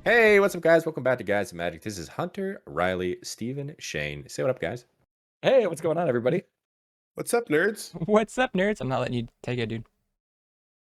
Hey, what's up, guys? Welcome back to Guys of Magic. This is Hunter, Riley, Steven, Shane. Say what up, guys. Hey, what's going on, everybody? What's up, nerds? What's up, nerds? I'm not letting you take it, dude.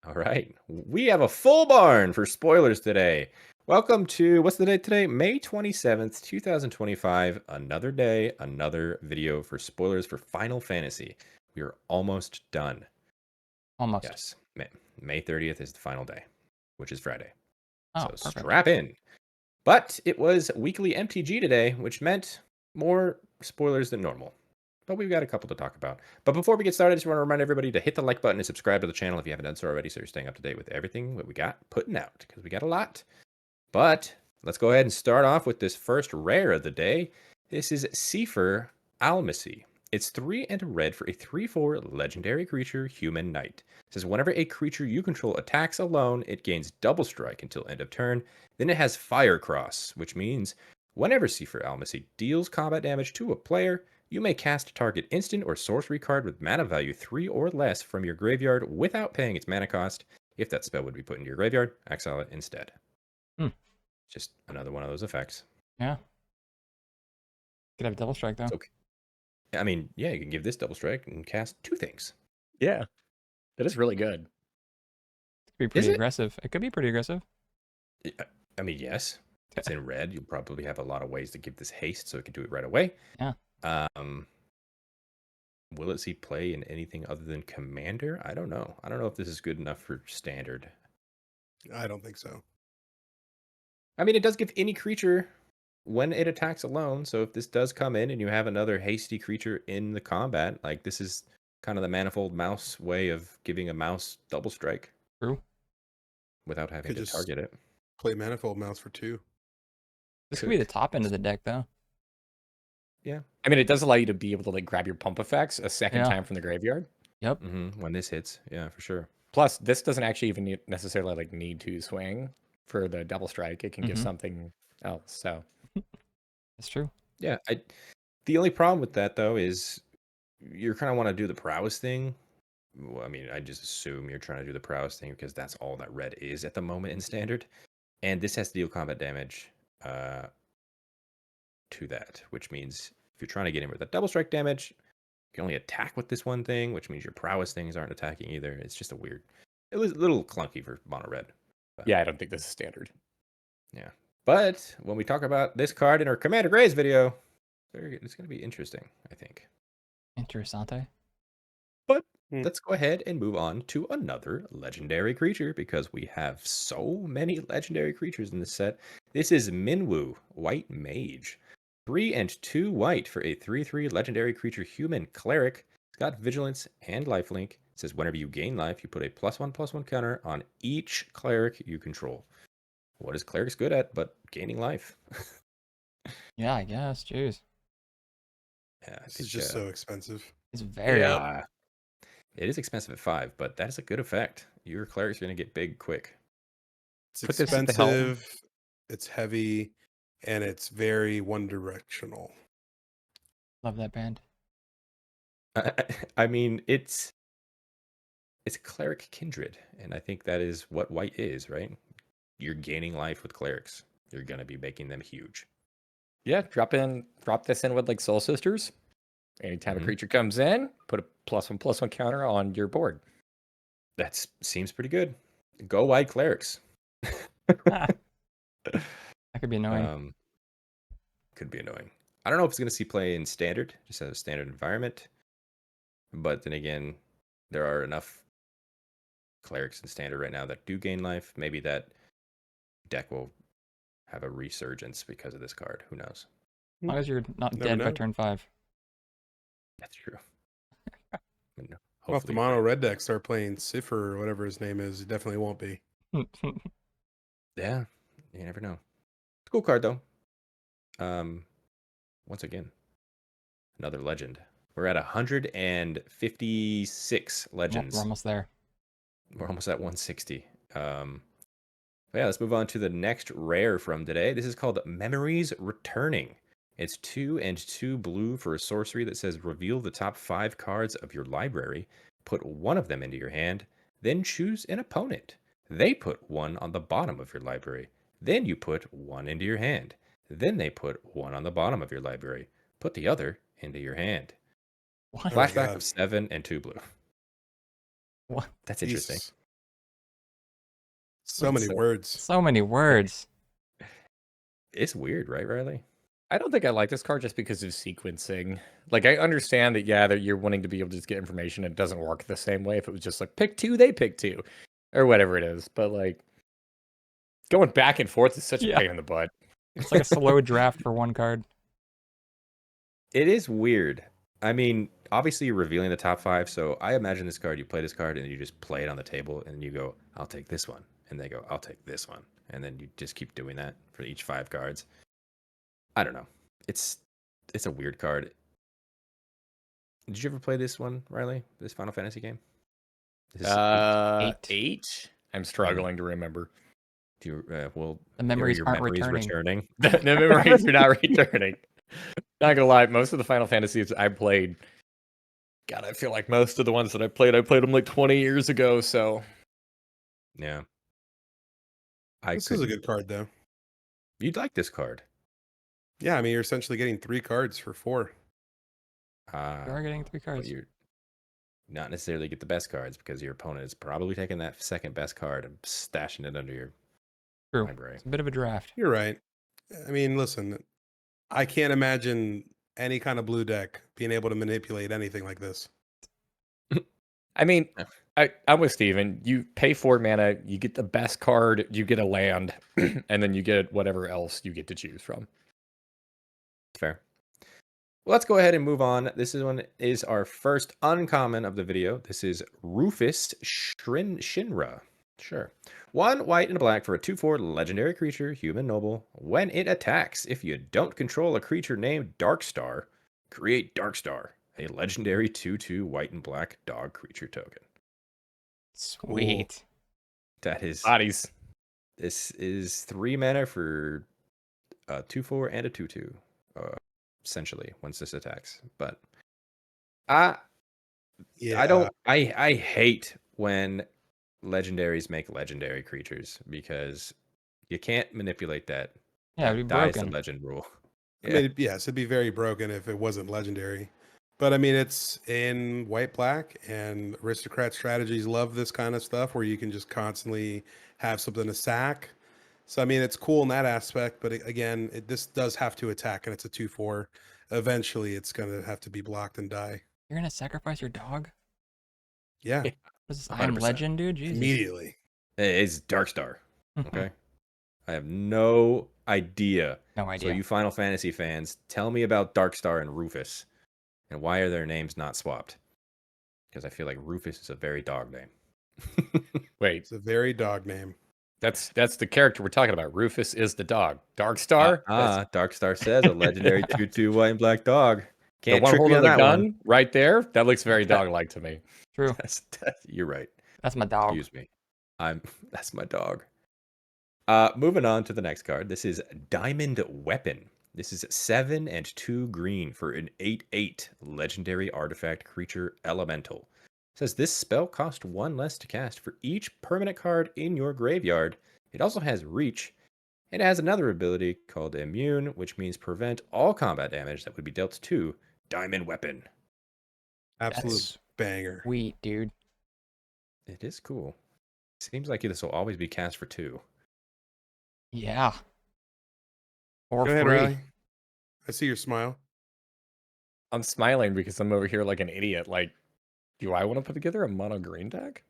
All right. We have a full barn for spoilers today. Welcome to, what's the date today? May 27th, 2025. Another day, another video for spoilers for Final Fantasy. We are almost done. Almost. Yes. May 30th is the final day, which is Friday. Oh, So perfect. strap in. But it was weekly MTG today, which meant more spoilers than normal. But we've got a couple to talk about. But before we get started, I just want to remind everybody to hit the like button and subscribe to the channel if you haven't done so already, so you're staying up to date with everything that we got putting out, because we got a lot. But let's go ahead and start off with this first rare of the day. This is Seifer Almasy. It's 3 and a red for a 3/4 legendary creature, human knight. It says whenever a creature you control attacks alone, it gains double strike until end of turn. Then it has Fire Cross, which means whenever Seifer Almasy deals combat damage to a player, you may cast target instant or sorcery card with mana value 3 or less from your graveyard without paying its mana cost. If that spell would be put into your graveyard, exile it instead. Just another one of those effects. Yeah. Could have double strike, though. It's okay. I mean, yeah, you can give this double strike and cast 2 things. Yeah, that is really good. It could be pretty aggressive. It could be pretty aggressive. I mean, yes. It's in red. You'll probably have a lot of ways to give this haste, so it can do it right away. Yeah. Will it see play in anything other than Commander? I don't know. I don't know if this is good enough for Standard. I don't think so. I mean, it does give any creature when it attacks alone. So if this does come in and you have another hasty creature in the combat, like this is kind of the manifold mouse way of giving a mouse double strike. True. Without having to target it. Play manifold mouse for 2. This could be the top end of the deck, though. Yeah. I mean, it does allow you to be able to like grab your pump effects a second time from the graveyard. Yep. When this hits, yeah, for sure. Plus, this doesn't actually even necessarily like need to swing for the double strike. It can give something else. So that's true. Yeah. The only problem with that though is you kind of want to do the prowess thing. Well, I mean, I just assume you're trying to do the prowess thing because that's all that red is at the moment in Standard. And this has to deal combat damage to that, which means if you're trying to get in with that double strike damage, you can only attack with this one thing, which means your prowess things aren't attacking either. It's just it was a little clunky for mono red. But, yeah, I don't think this is standard. Yeah. But when we talk about this card in our Commander Grays video, it's going to be interesting, I think. Interessante. But let's go ahead and move on to another legendary creature because we have so many legendary creatures in this set. This is Minwu, White Mage. 3 and 2 white for a 3/3 legendary creature human cleric. It's got vigilance and lifelink. It says whenever you gain life, you put a +1/+1 counter on each cleric you control. What is clerics good at but gaining life? Yeah, I guess. Jeez. Yeah, This is just so expensive. It's very. It is expensive at 5, but that is a good effect. Your cleric's going to get big quick. It's expensive, it's heavy, and it's very one-directional. Love that band. I mean, it's cleric kindred, and I think that is what white is, right? You're gaining life with clerics. You're going to be making them huge. Yeah, drop this in with like Soul Sisters. Anytime a creature comes in, put a +1/+1 counter on your board. That seems pretty good. Go white clerics. That could be annoying. Could be annoying. I don't know if it's going to see play in standard, just as a standard environment. But then again, there are enough clerics in standard right now that do gain life. Maybe that deck will have a resurgence because of this card. Who knows? As long as you're not dead by turn 5. That's true. Well, if the mono red deck start playing Seifer or whatever his name is, it definitely won't be. Yeah, you never know. Cool card though. Once again, another legend. We're at 156 legends. We're almost there. We're almost at 160. Yeah, let's move on to the next rare from today. This is called Memories Returning. It's 2 and 2 blue for a sorcery that says reveal the top 5 cards of your library. Put one of them into your hand, then choose an opponent. They put one on the bottom of your library. Then you put one into your hand. Then they put one on the bottom of your library. Put the other into your hand. What? Oh my Flashback God. of 7 and 2 blue. What? That's interesting. Jesus. So many words. So many words. It's weird, right, Riley? I don't think I like this card just because of sequencing. Like, I understand that, yeah, that you're wanting to be able to just get information. It doesn't work the same way if it was just like, pick 2, they pick 2. Or whatever it is. But, like, going back and forth is such a Yeah. pain in the butt. It's like a slow draft for one card. It is weird. I mean, obviously you're revealing the top 5, so I imagine this card, you play this card, and you just play it on the table, and you go, I'll take this one. And they go, I'll take this one. And then you just keep doing that for each 5 cards. I don't know. It's a weird card. Did you ever play this one, Riley? This Final Fantasy game? This is 8. 8? I'm struggling to remember. Do you, well, The memories your aren't memories returning. The memories are not returning. Not gonna lie, most of the Final Fantasies I played, God, I feel like most of the ones that I played them like 20 years ago, so. Yeah. This is a good card, though. You'd like this card. Yeah, I mean, you're essentially getting 3 cards for 4. You are getting 3 But cards. you're not necessarily get the best cards because your opponent is probably taking that second best card and stashing it under your True. library. It's a bit of a draft. You're right. I mean, listen, I can't imagine any kind of blue deck being able to manipulate anything like this. I mean, I'm with Steven. You pay 4 mana, you get the best card, you get a land, and then you get whatever else you get to choose from. Fair. Well, let's go ahead and move on. This is our first uncommon of the video. This is Rufus Shinra. Sure. 1 white and a black for a 2/4 legendary creature, human noble. When it attacks, if you don't control a creature named Darkstar, create Darkstar, a legendary 2/2 white and black dog creature token. Sweet. That is Bodies. This is 3 mana for a 2/4 and a 2/2. Essentially, once this attacks. But I hate when legendaries make legendary creatures because you can't manipulate that. Yeah, it'd be Dies the broken. legend rule. I mean, yes, it'd be very broken if it wasn't legendary. But I mean, it's in white black, and aristocrat strategies love this kind of stuff where you can just constantly have something to sack. So I mean, it's cool in that aspect. But again, this does have to attack, and it's a 2/4. Eventually, it's gonna have to be blocked and die. You're gonna sacrifice your dog? Yeah, What is this? I am 100%. Legend, dude? Jesus. immediately. It's Darkstar. Okay. I have no idea. No idea. So you Final Fantasy fans, tell me about Darkstar and Rufus, and why are their names not swapped? Because I feel like Rufus is a very dog name. Wait, It's a very dog name. that's the character we're talking about. Rufus is the dog. Darkstar? Darkstar says a legendary 2/2 white and black dog. The Can't one trick me holding on the that gun one. right there? That looks very dog-like to me. True. You're right. That's my dog. Excuse me. That's my dog. Moving on to the next card. This is Diamond Weapon. This is 7 and 2 green for an 8/8 legendary artifact creature elemental. It says this spell costs 1 less to cast for each permanent card in your graveyard. It also has reach. It has another ability called Immune, which means prevent all combat damage that would be dealt to Diamond Weapon. Absolute That's banger. sweet, dude. It is cool. Seems like this will always be cast for 2. Yeah. Or Go ahead, free. Riley. I see your smile. I'm smiling because I'm over here like an idiot. Like, do I want to put together a mono green deck?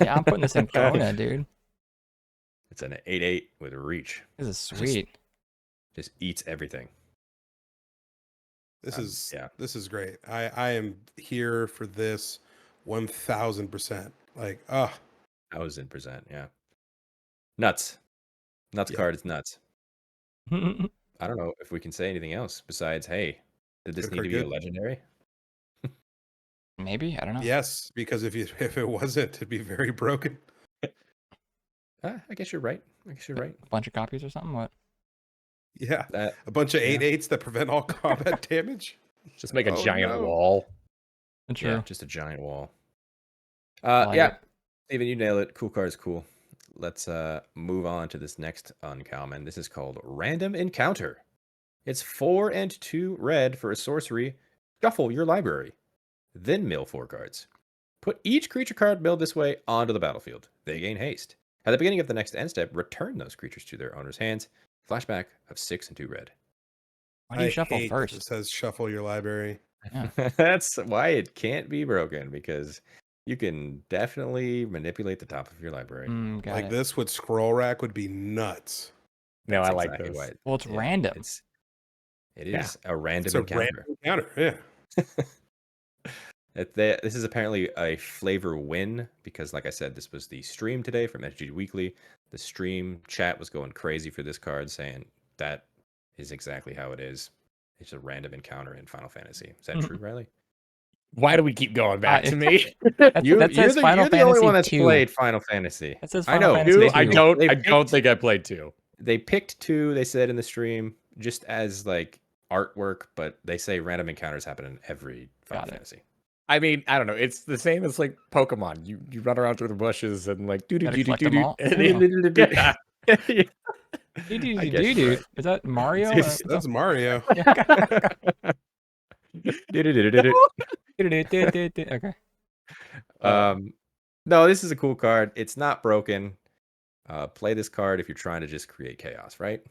Yeah, I'm putting this in Kona, dude. It's an 8/8 with reach. This is sweet. Just eats everything. This is yeah. This is great. I am here for this 1000%. Like, 1000%, yeah. Nuts. Nuts Yeah. card is nuts. I don't know if we can say anything else besides, hey, did this Good need card, to be a good. legendary? Maybe? I don't know. yes, because if it wasn't, it'd be very broken. I guess you're right. A bunch of copies or something? What? Yeah, That a bunch of yeah. 8/8s that prevent all combat damage. Just make a Oh, giant no. wall. True. Yeah, just a giant wall. I like Yeah, it. Steven, you nail it. Cool card is cool. Let's move on to this next uncommon. This is called Random Encounter. It's 4 and 2 red for a sorcery. Shuffle your library. Then mill 4 cards. Put each creature card milled this way onto the battlefield. They gain haste. At the beginning of the next end step, return those creatures to their owner's hands. Flashback of 6 and 2 red. Why do you I shuffle hate that first? it says shuffle your library. Yeah. That's why it can't be broken, because you can definitely manipulate the top of your library. Got Like it. this with scroll rack would be nuts. No, That's I like exactly this. why Well, it's random. It Yeah. is a random It's a encounter. random encounter. Yeah. This is apparently a flavor win because, like I said, this was the stream today from SG Weekly. The stream chat was going crazy for this card, saying that is exactly how it is. It's a random encounter in Final Fantasy. Is that true, Riley? Why do we keep going back to me? That You're says Final the only one that's Fantasy 2. played Final Fantasy. That says I Final know. Fantasy Two? 2. I don't. They I don't picked- think I played 2. They picked 2. They said in the stream just as like artwork, but they say random encounters happen in every Final Got it. Fantasy. I mean, I don't know. It's the same as like Pokemon. You run around through the bushes and like do do Gotta do do collect them do. all. Yeah. I guess you're right. Is that Mario? That's Mario. Okay. No, this is a cool card. It's not broken. Play this card if you're trying to just create chaos, right?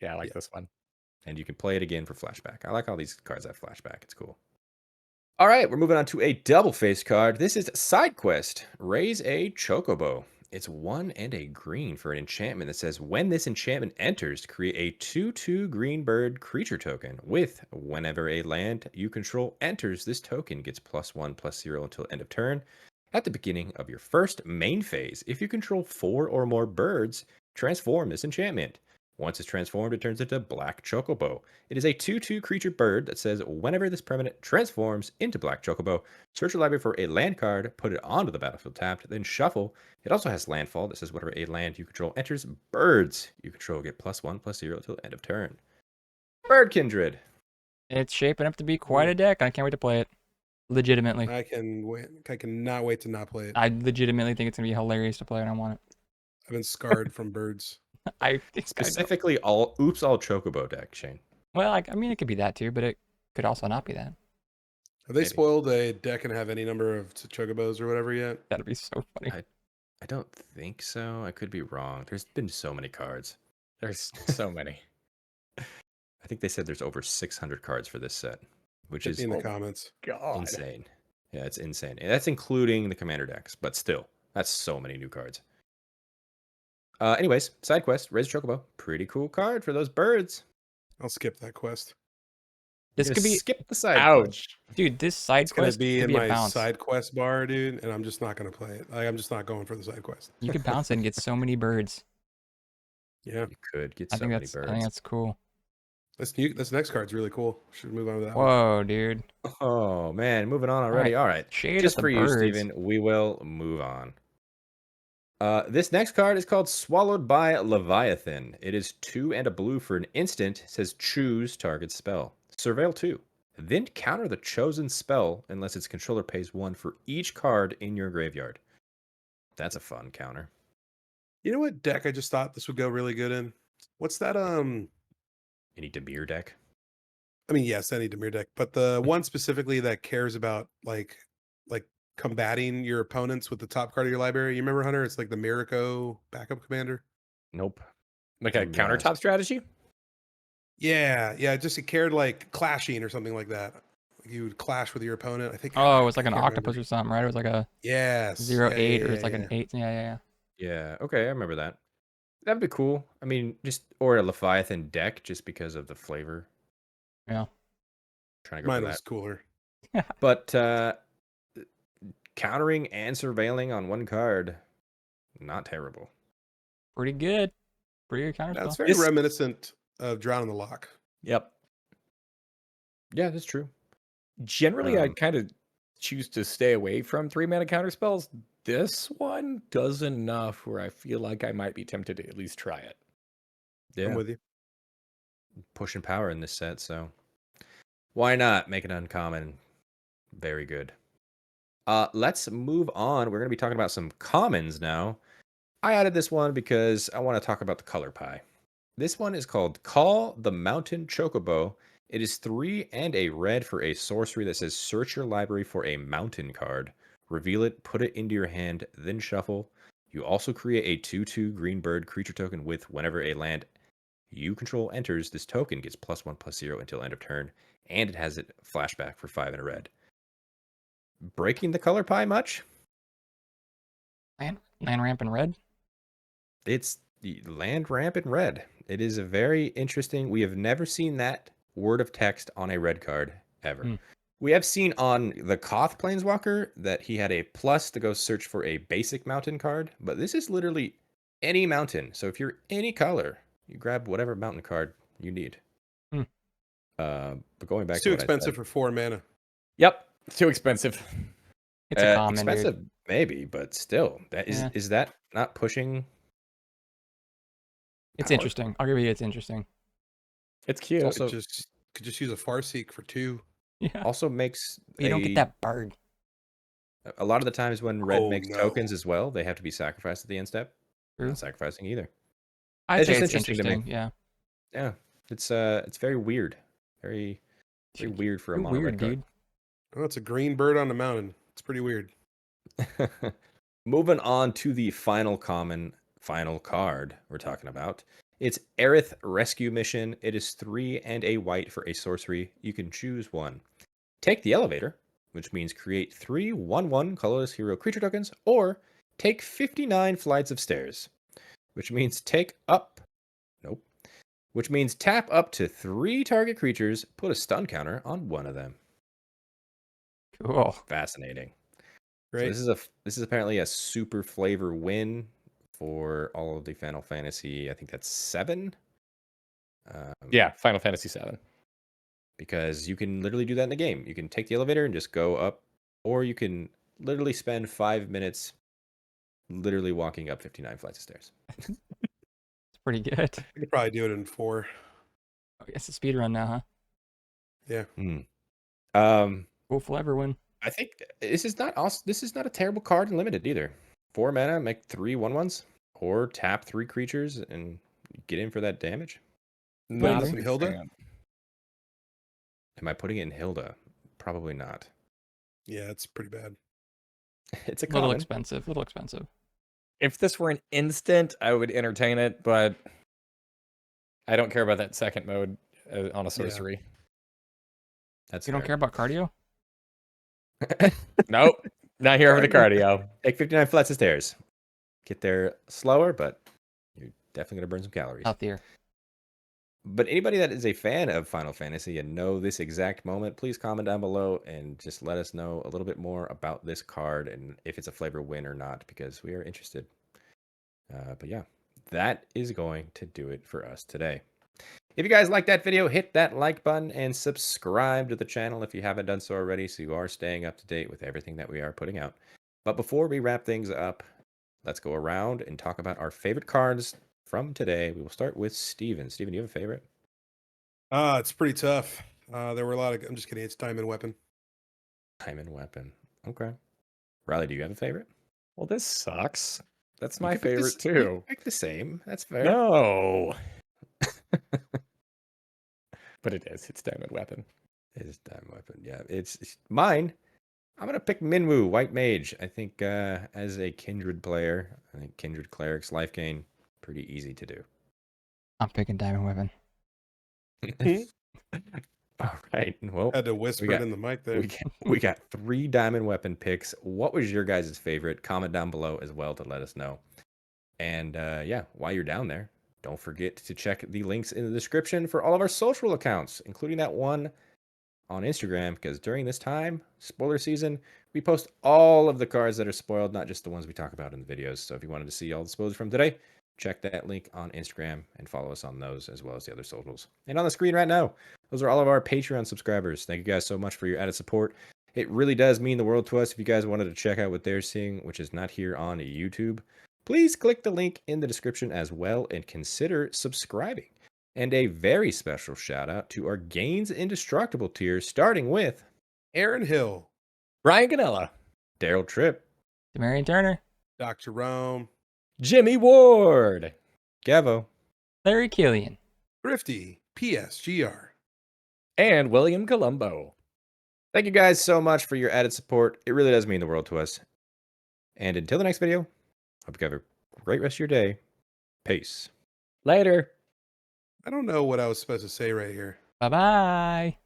Yeah, I like this one. And you can play it again for flashback. I like all these cards have flashback. It's cool. All right, we're moving on to a double face card. This is Sidequest. Raise a Chocobo. It's 1 and a green for an enchantment that says when this enchantment enters, create a 2/2 green bird creature token with whenever a land you control enters, this token gets +1/+0 until end of turn. At the beginning of your first main phase, if you control 4 or more birds, transform this enchantment. Once it's transformed, it turns into Black Chocobo. It is a 2/2 creature bird that says whenever this permanent transforms into Black Chocobo, search your library for a land card, put it onto the battlefield tapped, then shuffle. It also has landfall that says whenever a land you control enters, birds you control get +1/+0 until end of turn. Bird Kindred. It's shaping up to be quite a deck. I can't wait to play it. Legitimately. I can wait. I cannot wait to not play it. I legitimately think it's gonna be hilarious to play, and I want I've been scarred from birds. it. I Specifically, all Chocobo deck, Shane. Well, I mean, it could be that too, but it could also not be that. Have they Maybe. spoiled a deck and have any number of chocobos or whatever yet? That'd be so funny. I don't think so. I could be wrong. There's been so many cards. There's so many. I think they said there's over 600 cards for this set, which Hit is me in the comments. God. insane. Yeah, it's insane. And that's including the commander decks, but still, that's so many new cards. Anyways, side quest, Raise Chocobo. Pretty cool card for those birds. I'll skip that quest. This You're could gonna be, skip the side quest. Ouch. dude. This side It's gonna quest be could in be a my bounce. side quest bar, dude, and I'm just not gonna play it. I'm just not going for the side quest. You could bounce it and get so many birds. Yeah, You could get I so think many that's birds. I think that's cool. this next card's really cool. Should move on to that one. Whoa, dude. Oh man, moving on already. All right. Shade Just at the for you, birds. Steven, we will move on. This next card is called Swallowed by Leviathan. It is 2 and a blue for an instant. It says choose target spell. Surveil 2. Then counter the chosen spell unless its controller pays 1 for each card in your graveyard. That's a fun counter. You know what deck I just thought this would go really good in? What's that? Any Demir deck? I mean, yes, any Demir deck, but the one specifically that cares about like combating your opponents with the top card of your library. You remember, Hunter? It's like the Miracle backup commander. Nope. Like a I'm gonna- countertop strategy? Yeah, just it cared like clashing or something like that. You would clash with your opponent. I think. Oh, it was like I an can't octopus remember. or something, right? It was like a Yes. 0/8 yeah, or it's like yeah, an 8. Yeah. Yeah, okay, I remember that. That'd be cool. I mean, or a Leviathan deck just because of the flavor. Yeah. Trying to go Mine for was that. cooler. But countering and surveilling on one card, not terrible. Pretty good. Pretty good counter That's spell. very reminiscent of Drown in the Lock. Yep. Yeah, that's true. Generally, I Um, kind of choose to stay away from 3-mana counter spells. This one does enough where I feel like I might be tempted to at least try it. Yeah. I'm with you. pushing power in this set, so why not make it uncommon? Very good. Let's move on. We're going to be talking about some commons now. I added this one because I want to talk about the color pie. This one is called Call the Mountain Chocobo. It is 3 and a red for a sorcery that says search your library for a mountain card. Reveal it, put it into your hand, then shuffle. You also create a 2/2 green bird creature token with whenever a land you control enters, this token gets +1/+0 until end of turn, and it has it flashback for 5 and a red. Breaking the color pie much? Land ramp in red. It's the land ramp in red. It is a very interesting. We have never seen that word of text on a red card ever. Hmm. We have seen on the Koth Planeswalker that he had a plus to go search for a basic mountain card, but this is literally any mountain. So if you're any color, you grab whatever mountain card you need. Hmm. But going back It's to too what I expensive said, for 4 mana. Yep, too expensive. It's a common, expensive dude. maybe, but still, that Yeah. is that not pushing? It's power? interesting. I'll give you. It's interesting. It's cute. It's also Could just use a Farseek for 2. Yeah. also makes But you don't get that bird. a lot of the times when red Oh, makes no. tokens as well, they have to be sacrificed at the end step. True. Not sacrificing either. I'd It's say just it's interesting to me. interesting. Yeah. Yeah, it's very weird, very weird for a You're mono weird, red card. dude. Oh, it's a green bird on the mountain. It's pretty weird. Moving on to the final card we're talking about. It's Aerith Rescue Mission. It is 3 and a white for a sorcery. You can choose one. Take the elevator, which means create 3 1/1 colorless hero creature tokens, or take 59 flights of stairs, which means which means tap up to 3 target creatures, put a stun counter on one of them. Cool. Fascinating. Great. So this is apparently a super flavor win for all of the Final Fantasy. I think that's 7. Yeah, Final Fantasy 7. Because you can literally do that in the game. You can take the elevator and just go up, or you can literally spend 5 minutes literally walking up 59 flights of stairs. It's pretty good. I could probably do it in 4. Oh, it's a speed run now, huh? Yeah. Cool Flavor win. I think this is not a terrible card in limited either. 4 mana, make 3 1/1s, or tap 3 creatures and get in for that damage. Not this a in big Hilda? fan. Am I putting it in Hilda? Probably not. Yeah, it's pretty bad. It's a Little common. expensive. Little expensive. If this were an instant, I would entertain it, but I don't care about that second mode on a sorcery. That's You don't fair. care about cardio? Nope, not here for the cardio. Take 59 flights of stairs. Get there slower, but you're definitely going to burn some calories. Healthier. But anybody that is a fan of Final Fantasy and know this exact moment, please comment down below and just let us know a little bit more about this card and if it's a flavor win or not, because we are interested. But yeah, that is going to do it for us today. If you guys like that video, hit that like button and subscribe to the channel if you haven't done so already, so you are staying up to date with everything that we are putting out. But before we wrap things up, let's go around and talk about our favorite cards from today. We will start with Steven. Steven, do you have a favorite? It's pretty tough. There were a lot of. I'm just kidding. It's Time and Weapon. Time and Weapon. Okay. Riley, do you have a favorite? Well, this sucks. That's You my can pick favorite you too. can pick the same. That's fair. No. But it is. It's Diamond Weapon. It is Time and Weapon. Yeah, it's mine. I'm gonna pick Minwu, White Mage. I think as a Kindred player, I think Kindred Cleric's life gain pretty easy to do. I'm picking Diamond Weapon. All right. Well, Had to whisper got- it in the mic there. we got 3 Diamond Weapon picks. What was your guys' favorite? Comment down below as well to let us know. And yeah, while you're down there, don't forget to check the links in the description for all of our social accounts, including that one on Instagram, because during this time, spoiler season, we post all of the cards that are spoiled, not just the ones we talk about in the videos. So if you wanted to see all the spoilers from today, check that link on Instagram and follow us on those as well as the other socials. And on the screen right now, those are all of our Patreon subscribers. Thank you guys so much for your added support. It really does mean the world to us. If you guys wanted to check out what they're seeing, which is not here on YouTube, please click the link in the description as well and consider subscribing. And a very special shout out to our Gains Indestructible tier, starting with Aaron Hill, Brian Ganella, Daryl Tripp, Demarion Turner, Dr. Rome, Jimmy Ward, Gevo, Larry Killian. Thrifty, PSGR. and William Colombo. Thank you guys so much for your added support. It really does mean the world to us. And until the next video, hope you have a great rest of your day. Peace. Later. I don't know what I was supposed to say right here. Bye bye.